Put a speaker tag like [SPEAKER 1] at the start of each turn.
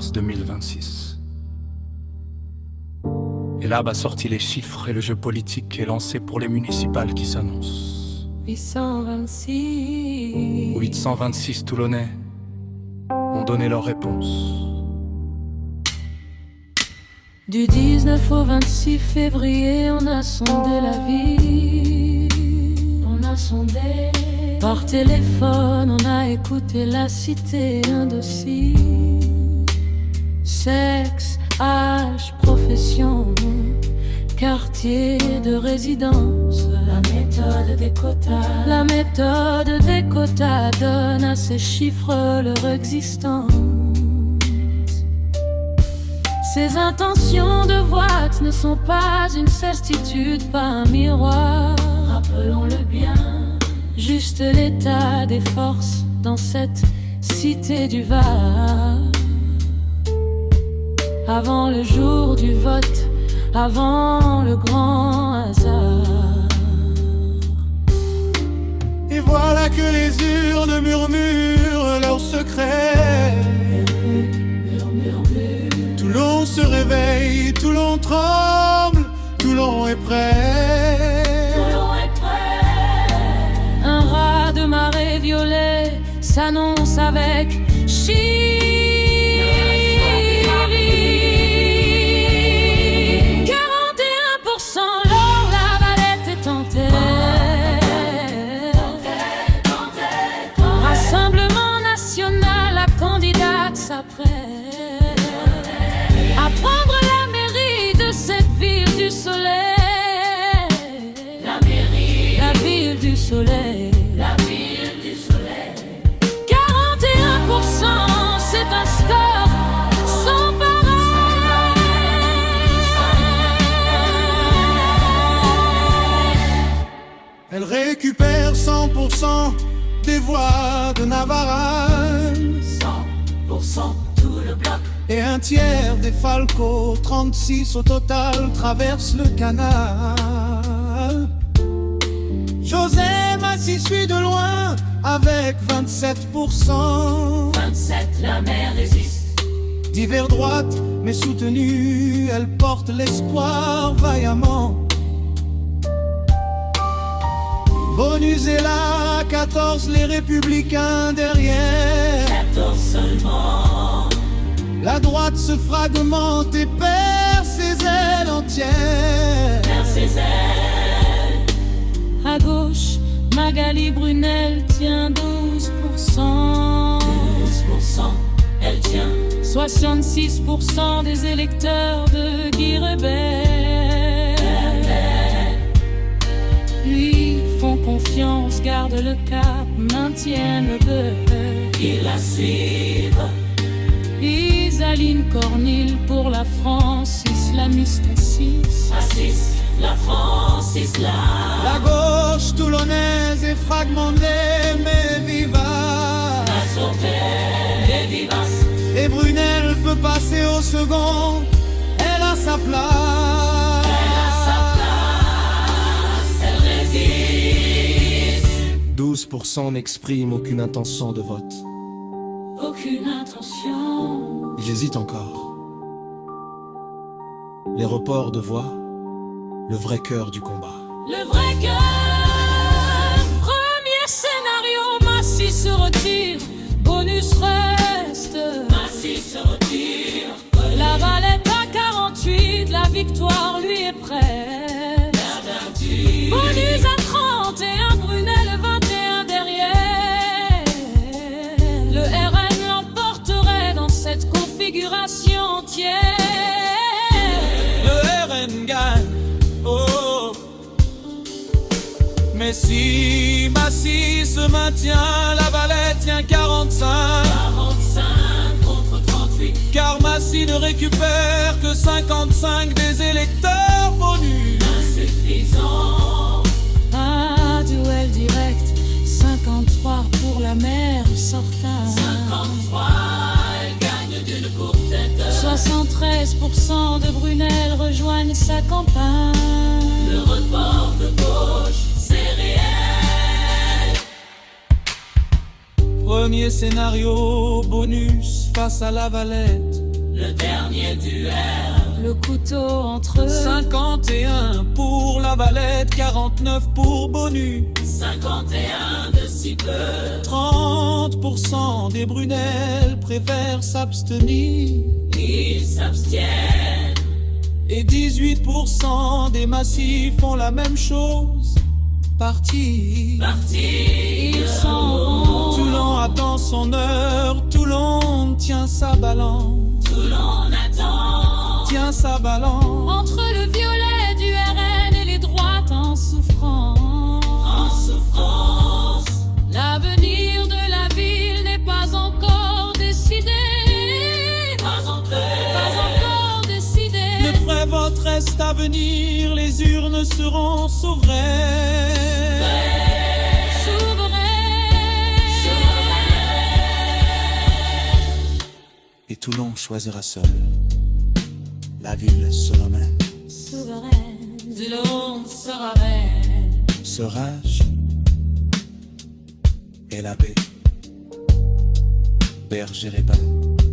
[SPEAKER 1] mars 2026. Et là a sorti les chiffres et le jeu politique est lancé pour les municipales qui s'annoncent. 826 Toulonnais ont donné leur réponse.
[SPEAKER 2] Du 19 au 26 février, on a sondé la vie. On a sondé. Par téléphone, on a écouté la cité indocile. Sexe, âge, profession, quartier de résidence. La méthode des quotas donne à ces chiffres leur existence. Ces intentions de vote ne sont pas une certitude, pas un miroir, rappelons-le bien. Juste l'état des forces dans cette cité du Var. Avant le jour du vote, avant le grand hasard.
[SPEAKER 3] Et voilà que les urnes murmurent leurs secrets. Toulon se réveille, Toulon tremble, Toulon est prêt.
[SPEAKER 2] Un raz de marée violet s'annonce avec Chili. 41%, l'or, la Valette est tentée. Rassemblement national, la candidate s'apprête à prendre la mairie de cette ville du soleil. La ville du soleil.
[SPEAKER 4] La ville du soleil.
[SPEAKER 2] 41%, c'est un score sans pareil.
[SPEAKER 3] Elle récupère 100% des voix de Navarra.
[SPEAKER 4] 100% tout le bloc.
[SPEAKER 3] Et un tiers des Falco, 36 au total, traversent le canal. José Massy suit de loin avec 27%.
[SPEAKER 4] 27, la mer résiste.
[SPEAKER 3] Divers droite, mais soutenue, elle porte l'espoir vaillamment. Bonus est là, 14, les républicains derrière.
[SPEAKER 4] 14 seulement.
[SPEAKER 3] La droite se fragmente et perd ses ailes entières.
[SPEAKER 4] Vers ses ailes.
[SPEAKER 2] À gauche, Magali Brunel tient 12%.
[SPEAKER 4] 12%, elle tient.
[SPEAKER 2] 66% des électeurs de Guy Rebel. Lui font confiance, gardent le cap, maintiennent le beurre.
[SPEAKER 4] Ils la suivent.
[SPEAKER 2] Isaline Cornille pour la France, islamiste à 6.
[SPEAKER 4] À 6, la France islame.
[SPEAKER 3] La gauche toulonnaise est fragmentée mais vivace.
[SPEAKER 4] La sauté des vivaces.
[SPEAKER 3] Et Brunel peut passer au second, elle a sa place.
[SPEAKER 4] Elle a sa place, elle résiste.
[SPEAKER 3] 12% n'expriment aucune intention de vote.
[SPEAKER 4] Aucune intention.
[SPEAKER 3] J'hésite encore. Les reports de voix, le vrai cœur du combat.
[SPEAKER 2] Le vrai cœur. Premier scénario, Massy se retire, Bonus reste.
[SPEAKER 4] Massy se retire.
[SPEAKER 2] La Valette à 48, la victoire lui est prête. Bonus à 31, Brunel 21 derrière. Le RN l'emporterait dans cette configuration entière.
[SPEAKER 3] Le RN gagne, oh. Mais si Massy se maintient, la Valette tient 45.
[SPEAKER 4] 45 contre 38.
[SPEAKER 3] Car Massy ne récupère que 55 des électeurs bonus.
[SPEAKER 4] Insuffisant.
[SPEAKER 2] Ah, duel direct, 53 pour la mère sortant.
[SPEAKER 4] 53, elle gagne d'une courte tête.
[SPEAKER 2] 73% de Brunel rejoignent sa campagne.
[SPEAKER 4] Le report de gauche, c'est réel.
[SPEAKER 3] Premier scénario, Bonus face à la Valette.
[SPEAKER 4] le dernier duel.
[SPEAKER 2] Le couteau entre eux.
[SPEAKER 3] 51 pour la Valette, 49 pour Bonu.
[SPEAKER 4] 51 de si peu.
[SPEAKER 3] 30% des Brunels préfèrent s'abstenir.
[SPEAKER 4] Ils s'abstiennent.
[SPEAKER 3] Et 18% des Massifs font la même chose. Parti.
[SPEAKER 2] Ils s'en vont.
[SPEAKER 3] Toulon attend son heure, Toulon tient sa balance.
[SPEAKER 4] Toulon attend.
[SPEAKER 3] Tient sa balance.
[SPEAKER 2] Entre le violet du RN et les droites en souffrance.
[SPEAKER 4] En souffrance.
[SPEAKER 2] L'avenir de la ville n'est pas encore décidé.
[SPEAKER 4] Pas entré.
[SPEAKER 2] Pas encore décidé.
[SPEAKER 3] Le vrai vote reste à venir, les urnes seront souveraines. Et Toulon choisira seul. La ville sera même.
[SPEAKER 2] Souveraine, Toulon sera reine.
[SPEAKER 3] Serai-je et l'abbé Bergeret-Bas.